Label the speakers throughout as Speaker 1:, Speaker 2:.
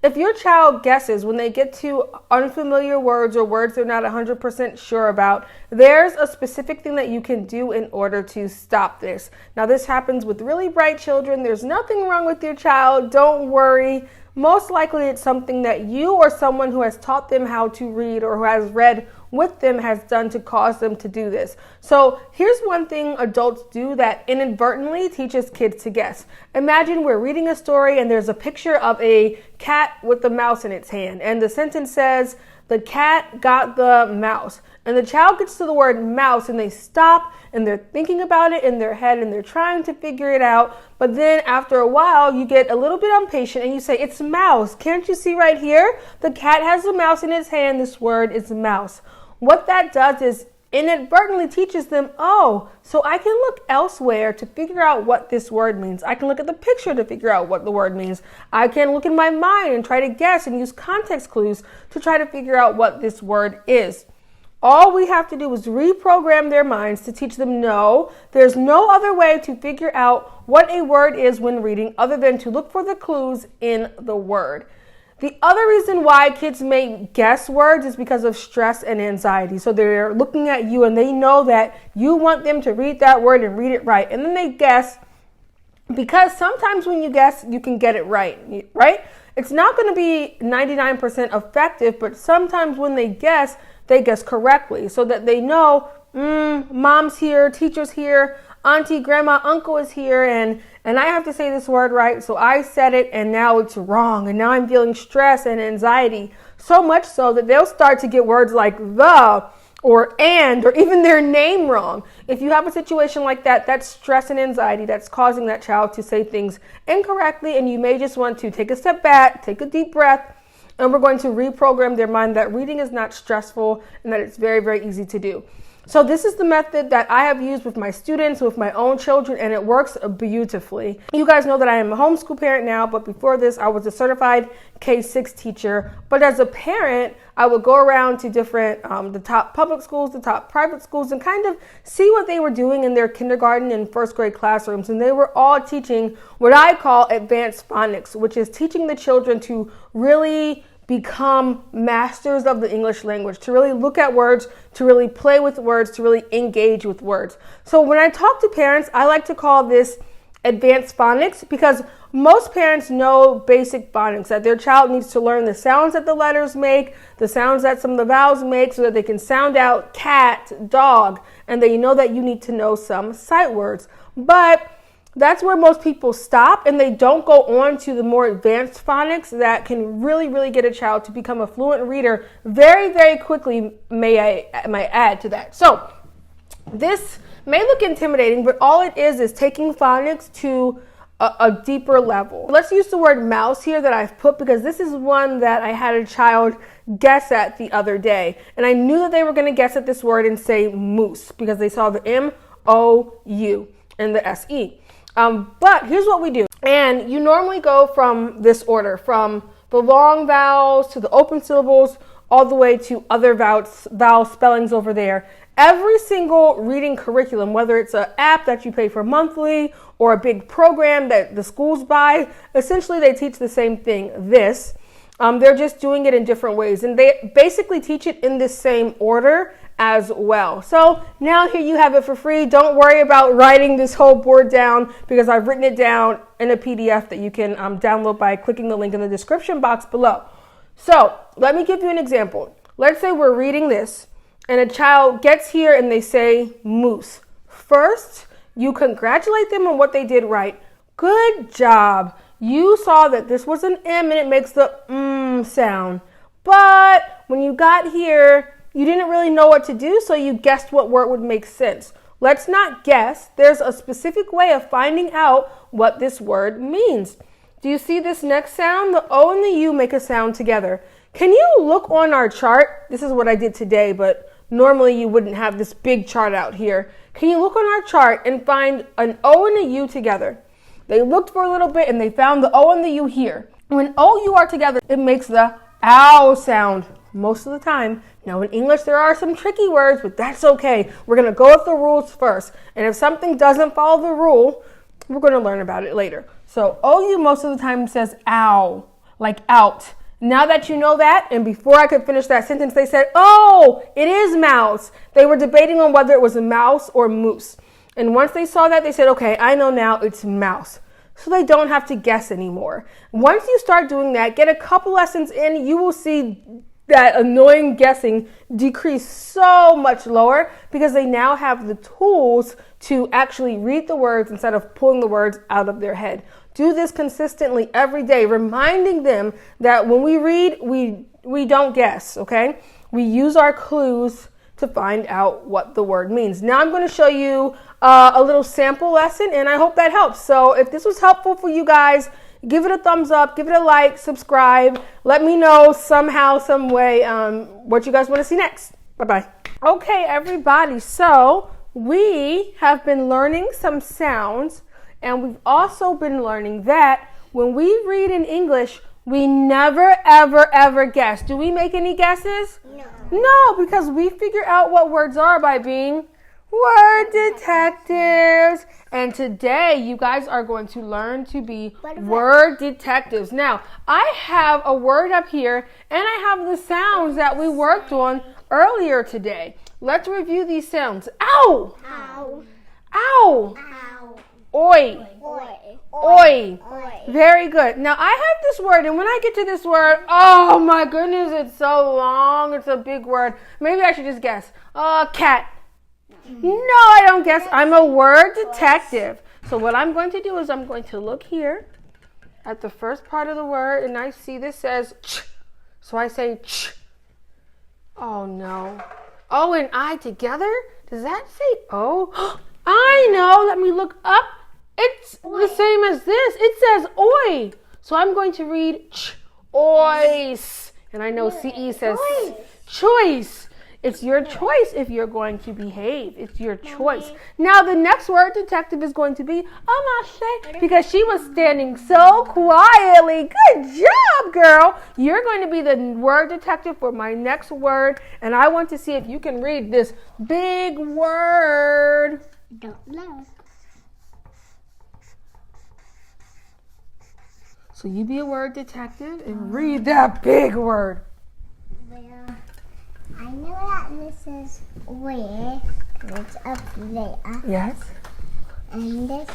Speaker 1: If your child guesses when they get to unfamiliar words or words they're not 100% sure about, there's a specific thing that you can do in order to stop this. Now, this happens with really bright children. There's nothing wrong with your child. Don't worry. Most likely it's something that you or someone who has taught them how to read or who has read with them has done to cause them to do this. So here's one thing adults do that inadvertently teaches kids to guess. Imagine we're reading a story and there's a picture of a cat with a mouse in its hand. And the sentence says, the cat got the mouse. And the child gets to the word mouse and they stop and they're thinking about it in their head and they're trying to figure it out. But then after a while, you get a little bit impatient and you say, it's mouse. Can't you see right here? The cat has a mouse in its hand. This word is mouse. What that does is inadvertently teaches them, oh, so I can look elsewhere to figure out what this word means. I can look at the picture to figure out what the word means. I can look in my mind and try to guess and use context clues to try to figure out what this word is. All we have to do is reprogram their minds to teach them, no, there's no other way to figure out what a word is when reading other than to look for the clues in the word. The other reason why kids may guess words is because of stress and anxiety. So they're looking at you and they know that you want them to read that word and read it right. And then they guess because sometimes when you guess, you can get it right, right? It's not going to be 99% effective, but sometimes when they guess correctly so that they know, mom's here, teacher's here, auntie, grandma, uncle is here, and I have to say this word right, so I said it, and now it's wrong, and now I'm feeling stress and anxiety, so much so that they'll start to get words like the, or and, or even their name wrong. If you have a situation like that, that's stress and anxiety that's causing that child to say things incorrectly, and you may just want to take a step back, take a deep breath, and we're going to reprogram their mind that reading is not stressful and that it's very, very easy to do. So this is the method that I have used with my students, with my own children, and it works beautifully. You guys know that I am a homeschool parent now, but before this, I was a certified K-6 teacher. But as a parent, I would go around to different, the top public schools, the top private schools, and kind of see what they were doing in their kindergarten and first grade classrooms. And they were all teaching what I call advanced phonics, which is teaching the children to really become masters of the English language, to really look at words, to really play with words, to really engage with words. So when I talk to parents, I like to call this advanced phonics because most parents know basic phonics, that their child needs to learn the sounds that the letters make, the sounds that some of the vowels make so that they can sound out cat, dog, and they know that you need to know some sight words. But that's where most people stop and they don't go on to the more advanced phonics that can really, really get a child to become a fluent reader very, very quickly, may I add to that. So this may look intimidating, but all it is taking phonics to a deeper level. Let's use the word mouse here that I've put because this is one that I had a child guess at the other day. And I knew that they were going to guess at this word and say moose because they saw the M-O-U and the S-E. But here's what we do. And you normally go from this order, from the long vowels to the open syllables, all the way to other vowel spellings over there. Every single reading curriculum, whether it's an app that you pay for monthly or a big program that the schools buy, essentially they teach the same thing, this. They're just doing it in different ways. And they basically teach it in the same order as well. So now here you have it for free. Don't worry about writing this whole board down because I've written it down in a PDF that you can download by clicking the link in the description box below. So let me give you an example. Let's say we're reading this and a child gets here and they say moose. First, you congratulate them on what they did right. Good job. You saw that this was an M and it makes the sound. But when you got here, you didn't really know what to do, so you guessed what word would make sense. Let's not guess. There's a specific way of finding out what this word means. Do you see this next sound? The O and the U make a sound together. Can you look on our chart? This is what I did today, but normally you wouldn't have this big chart out here. Can you look on our chart and find an O and a U together? They looked for a little bit and they found the O and the U here. When O, U are together, it makes the ow sound most of the time. Now in English, there are some tricky words, but that's okay. We're going to go with the rules first. And if something doesn't follow the rule, we're going to learn about it later. So OU most of the time says ow. like out. Now that you know that, and before I could finish that sentence, they said, oh, it is mouse. They were debating on whether it was a mouse or moose. And once they saw that, they said, okay, I know now it's mouse. So they don't have to guess anymore. Once you start doing that, get a couple lessons in, you will see that annoying guessing decrease so much lower because they now have the tools to actually read the words instead of pulling the words out of their head. Do this consistently every day, reminding them that when we read, we don't guess, okay? We use our clues to find out what the word means. Now I'm going to show you a little sample lesson, and I hope that helps. So if this was helpful for you guys, give it a thumbs up, give it a like, subscribe. Let me know somehow, some way, what you guys want to see next. Bye-bye. Okay, everybody. So we have been learning some sounds, and we've also been learning that when we read in English, we never, ever, ever guess. Do we make any guesses?
Speaker 2: No.
Speaker 1: No, because we figure out what words are by being word detectives. And today, you guys are going to learn to be word detectives. Now, I have a word up here, and I have the sounds that we worked on earlier today. Let's review these sounds. Ow!
Speaker 2: Ow.
Speaker 1: Ow!
Speaker 2: Ow.
Speaker 1: Oi!
Speaker 2: Oi.
Speaker 1: Oi!
Speaker 2: Oi.
Speaker 1: Very good. Now, I have this word, and when I get to this word, oh my goodness, it's so long. It's a big word. Maybe I should just guess. Cat. No, I don't guess. I'm a word detective. So what I'm going to do is I'm going to look here at the first part of the word, and I see this says ch. So I say ch. Oh, no. O and I together? Does that say O? I know. Let me look up. It's the same as this. It says oi. So I'm going to read ch. Ois. And I know CE says choice. It's your choice if you're going to behave. It's your choice. Now, the next word detective is going to be Amashe, because she was standing so quietly. Good job, girl. You're going to be the word detective for my next word, and I want to see if you can read this big word.
Speaker 2: Don't know.
Speaker 1: So you be a word detective and read that big word.
Speaker 2: Well, I know that this is where it's up there.
Speaker 1: Yes.
Speaker 2: And this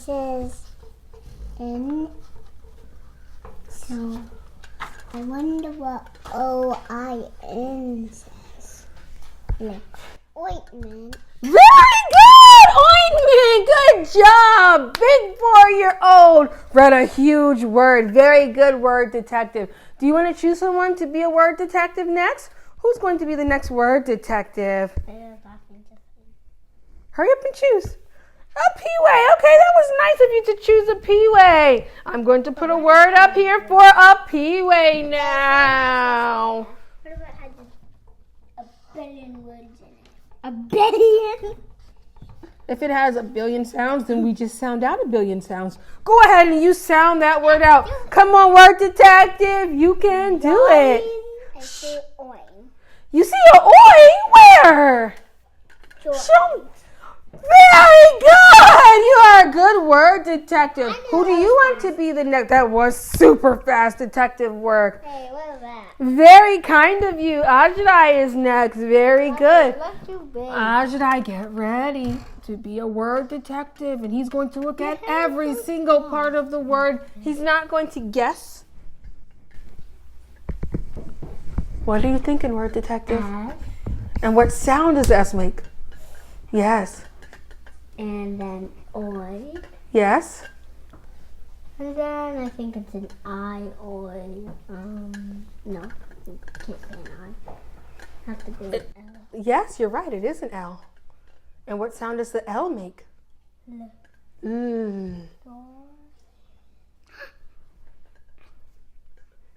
Speaker 2: says in. So I wonder what OIN says. Like ointment.
Speaker 1: Very good! Ointment! Good job! Big 4-year-old read a huge word. Very good word detective. Do you want to choose someone to be a word detective next? Who's going to be the next word detective? Hurry up and choose. A P-way. Okay, that was nice of you to choose a P-way. I'm going to put a word up here for a P-way now.
Speaker 2: What if it had a billion words in it? A billion?
Speaker 1: If it has a billion sounds, then we just sound out a billion sounds. Go ahead and you sound that word out. Come on, word detective. You can do it.
Speaker 2: I say oin.
Speaker 1: You see a oi? Where? Show. Very good. You are a good word detective. Who do you want to be the next? That was super fast detective work.
Speaker 2: Hey, what is that?
Speaker 1: Very kind of you. Ajay is next. Very good.
Speaker 2: That's too big.
Speaker 1: Ajay, get ready to be a word detective, and he's going to look at every single part of the word. He's not going to guess. What are you thinking, word detective?
Speaker 2: S.
Speaker 1: And what sound does S make? Yes.
Speaker 2: And then oi.
Speaker 1: Yes.
Speaker 2: And then I think it's an I, oi. No. Can't say an I. Have to be an L.
Speaker 1: Yes, you're right. It is an L. And what sound does the L make?
Speaker 2: L.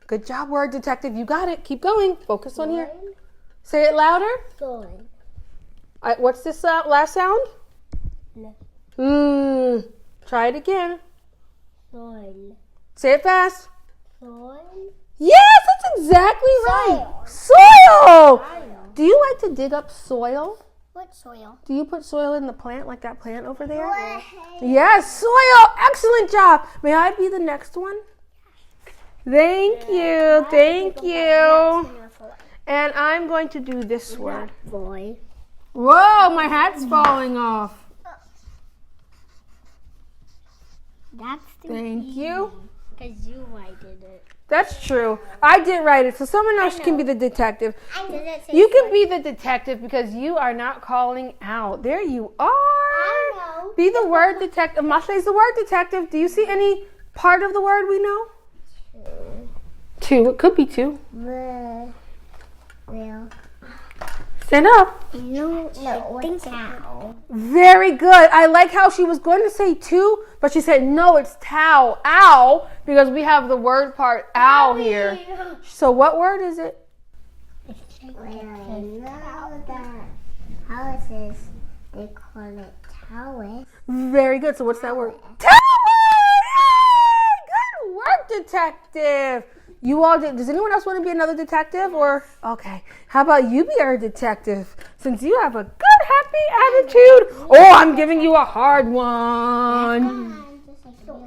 Speaker 1: Good job, word detective. You got it. Keep going. Focus on here. Say it louder.
Speaker 2: Soil.
Speaker 1: What's this last sound?
Speaker 2: L.
Speaker 1: Try it again.
Speaker 2: Soil.
Speaker 1: Say it fast.
Speaker 2: Soil.
Speaker 1: Yes, that's exactly right. Soil. Do you like to dig up soil?
Speaker 2: What soil?
Speaker 1: Do you put soil in the plant, like that plant over there?
Speaker 2: What?
Speaker 1: Yes, soil. Excellent job. May I be the next one? Thank you. Thank you. And I'm going to do this word.
Speaker 2: Boy.
Speaker 1: Whoa, my hat's falling off.
Speaker 2: That's the
Speaker 1: Thank you.
Speaker 2: Because you did it.
Speaker 1: That's true. I did write it, so someone else can be the detective.
Speaker 2: You
Speaker 1: can be the detective because you are not calling out. There you are.
Speaker 2: I know.
Speaker 1: Be the word detective. Masha is the word detective. Do you see any part of the word we know? Two. It could be two.
Speaker 2: Well.
Speaker 1: Stand up.
Speaker 2: No, I think cow.
Speaker 1: Very good. I like how she was going to say two, but she said, no, it's towel. Ow. Because we have the word part ow here. So what word is it?
Speaker 2: Houses, they call it towers.
Speaker 1: Very good. So what's that word? Towel! Good work, detective. You all did. Does anyone else want to be another detective? Or okay. How about you be our detective? Since you have a good, happy attitude. Oh, I'm giving you a hard one.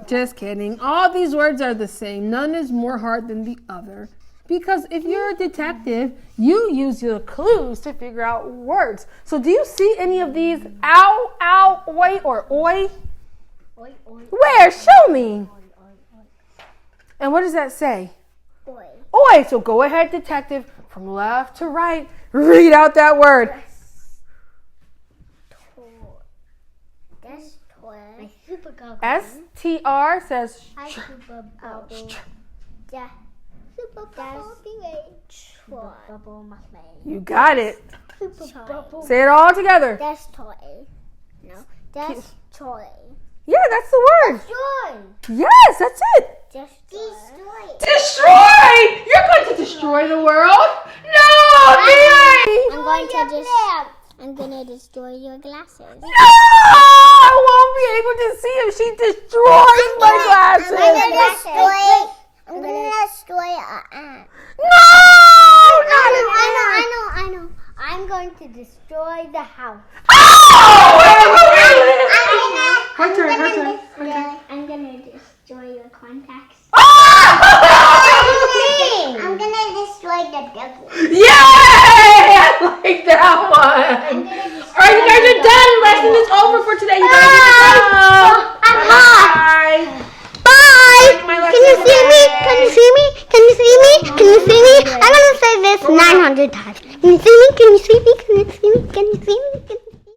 Speaker 1: Just kidding. All these words are the same. None is more hard than the other. Because if you're a detective, you use your clues to figure out words. So do you see any of these ow, ow, oi, or oi? Where? Show me. And what does that say? Oi. So go ahead, detective, from left to right. Read out that word. STR says you got it. Say it all together. Yeah, that's the word. Yes, that's it. Destroy! You're going to destroy the world? No, Mary!
Speaker 2: I'm gonna destroy your glasses.
Speaker 1: No! I won't be able to see if she destroys my glasses.
Speaker 2: I'm gonna destroy an ant.
Speaker 1: No!
Speaker 2: I know. I'm going to destroy the house.
Speaker 1: Oh! Her turn.
Speaker 2: I'm gonna destroy your contacts.
Speaker 1: I'm
Speaker 2: gonna destroy the devil.
Speaker 1: Yay! I like that one. All right, you guys are done. Lesson is over for today.